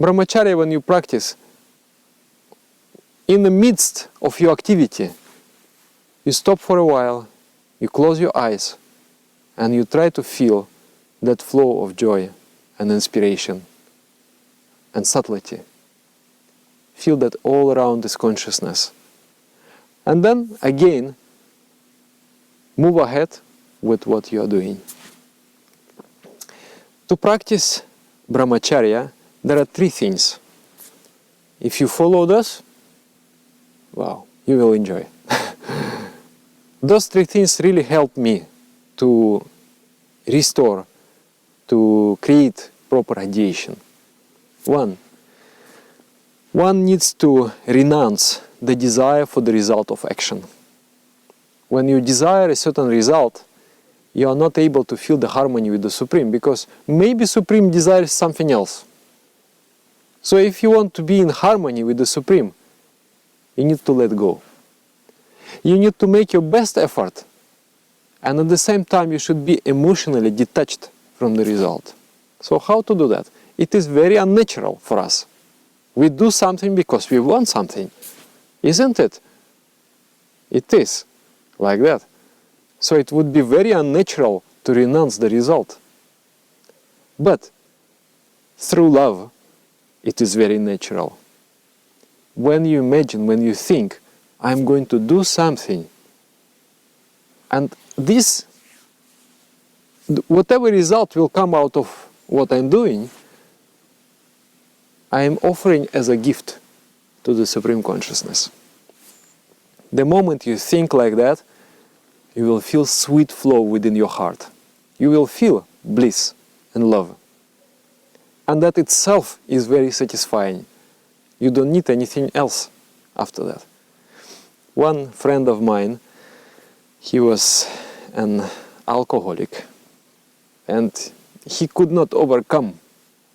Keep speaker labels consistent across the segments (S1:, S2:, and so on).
S1: Brahmacharya, when you practice, in the midst of your activity, you stop for a while, you close your eyes, and you try to feel that flow of joy and inspiration and subtlety. Feel that all around this consciousness. And then, again, move ahead with what you are doing. To practice Brahmacharya, there are 3 things. If you follow those, wow, you will enjoy. Those 3 things really help me to restore, to create proper radiation. One needs to renounce the desire for the result of action. When you desire a certain result, you are not able to feel the harmony with the Supreme, because maybe Supreme desires something else. So if you want to be in harmony with the Supreme, you need to let go. You need to make your best effort, and at the same time you should be emotionally detached from the result. So how to do that? It is very unnatural for us. We do something because we want something, isn't it? It is like that. So it would be very unnatural to renounce the result. But through love, it is very natural. When you imagine, when you think, I'm going to do something, and this, whatever result will come out of what I'm doing, I am offering as a gift to the Supreme Consciousness. The moment you think like that, you will feel sweet flow within your heart. You will feel bliss and love. And that itself is very satisfying. You don't need anything else after that. One friend of mine, he was an alcoholic, and he could not overcome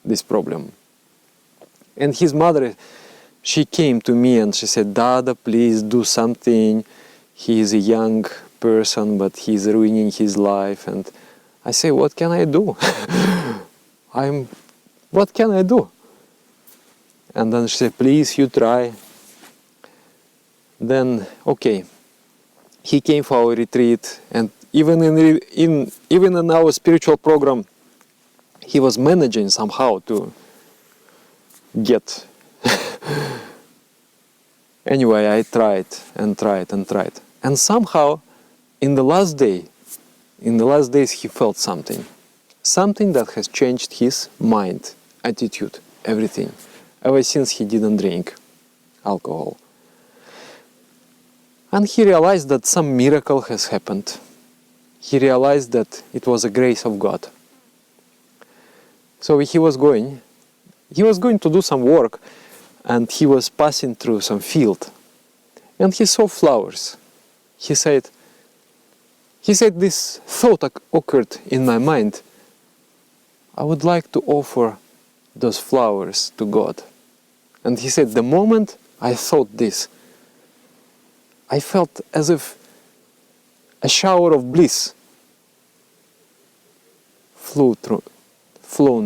S1: this problem. And his mother, she came to me and she said, Dada, please do something. He is a young person, but he's ruining his life. And I say, what can I do? What can I do? And then she said, please, you try. Then, okay, he came for our retreat, and even in our spiritual program, he was managing somehow to get. Anyway, I tried and tried and tried. And somehow, in the last days, he felt something. Something that has changed his mind, attitude, everything. Ever since he didn't drink alcohol. And he realized that some miracle has happened. He realized that it was a grace of God. So he was going to do some work, and he was passing through some field. And he saw flowers. He said, this thought occurred in my mind. I would like to offer those flowers to God. And he said, the moment I thought this, I felt as if a shower of bliss flown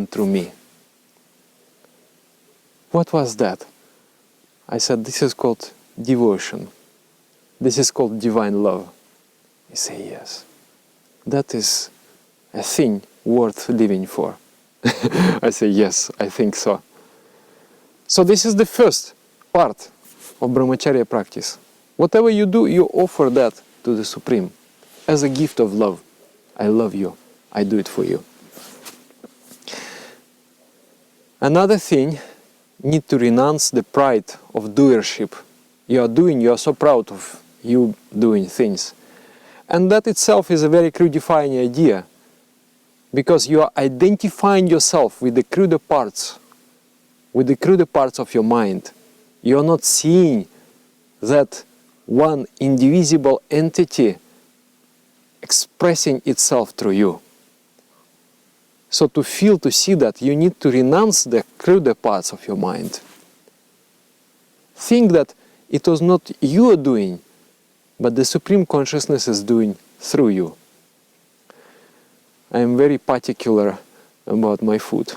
S1: through me. What was that? I said, this is called devotion. This is called divine love. He said, yes. That is a thing worth living for. I say, yes, I think so. So this is the first part of Brahmacharya practice. Whatever you do, you offer that to the Supreme as a gift of love. I love you. I do it for you. Another thing, need to renounce the pride of doership. You are so proud of you doing things. And that itself is a very crudifying idea, because you are identifying yourself with the cruder parts of your mind. You are not seeing that one indivisible entity expressing itself through you. So to see that, you need to renounce the cruder parts of your mind. Think that it was not you doing, but the Supreme Consciousness is doing through you. I am very particular about my food.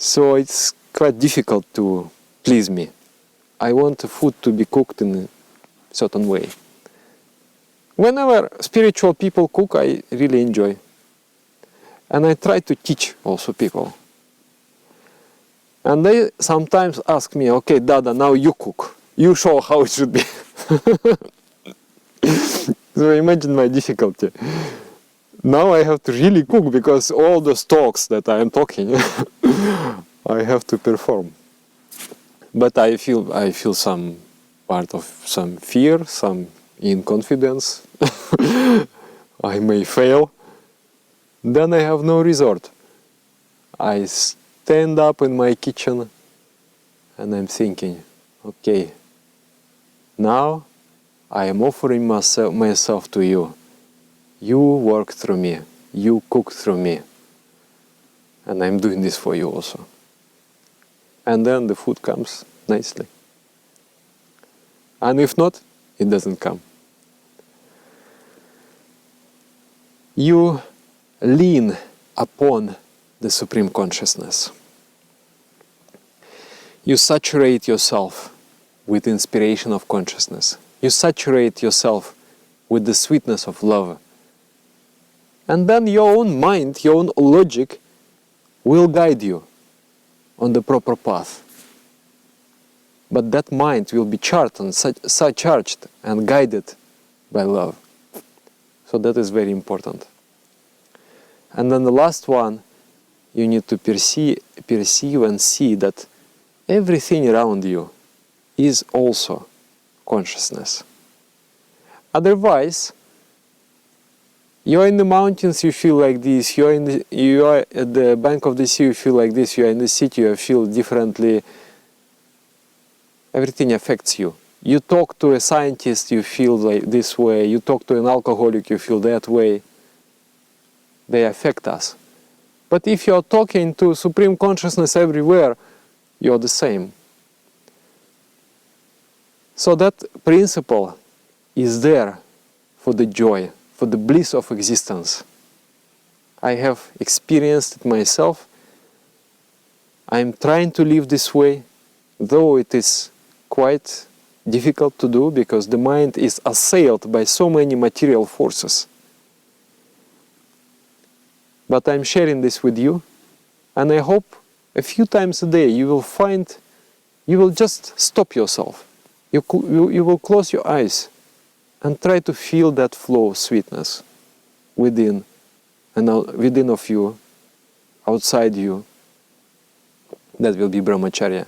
S1: So it's quite difficult to please me. I want the food to be cooked in a certain way. Whenever spiritual people cook, I really enjoy. And I try to teach also people. And they sometimes ask me, okay, Dada, now you cook. You show how it should be. So imagine my difficulty. Now I have to really cook because all those talks that I am talking, I have to perform. But I feel some part of some fear, some inconfidence. I may fail. Then I have no resort. I stand up in my kitchen and I'm thinking, okay, now I am offering myself to you. You work through me. You cook through me. And I'm doing this for you also. And then the food comes nicely. And if not, it doesn't come. You lean upon the Supreme Consciousness. You saturate yourself with inspiration of consciousness. You saturate yourself with the sweetness of love. And then your own mind, your own logic will guide you on the proper path. But that mind will be charged and guided by love. So that is very important. And then the last one, you need to perceive and see that everything around you is also consciousness. Otherwise, you are in the mountains, you feel like this. You are at the bank of the sea, you feel like this. You are in the city, you feel differently. Everything affects you. You talk to a scientist, you feel like this way. You talk to an alcoholic, you feel that way. They affect us. But if you are talking to Supreme Consciousness everywhere, you are the same. So that principle is there for the joy, for the bliss of existence. I have experienced it myself. I am trying to live this way, though it is quite difficult to do because the mind is assailed by so many material forces. But I'm sharing this with you, and I hope a few times a day you will just stop yourself. You will close your eyes and try to feel that flow of sweetness within of you, outside you. That will be brahmacharya.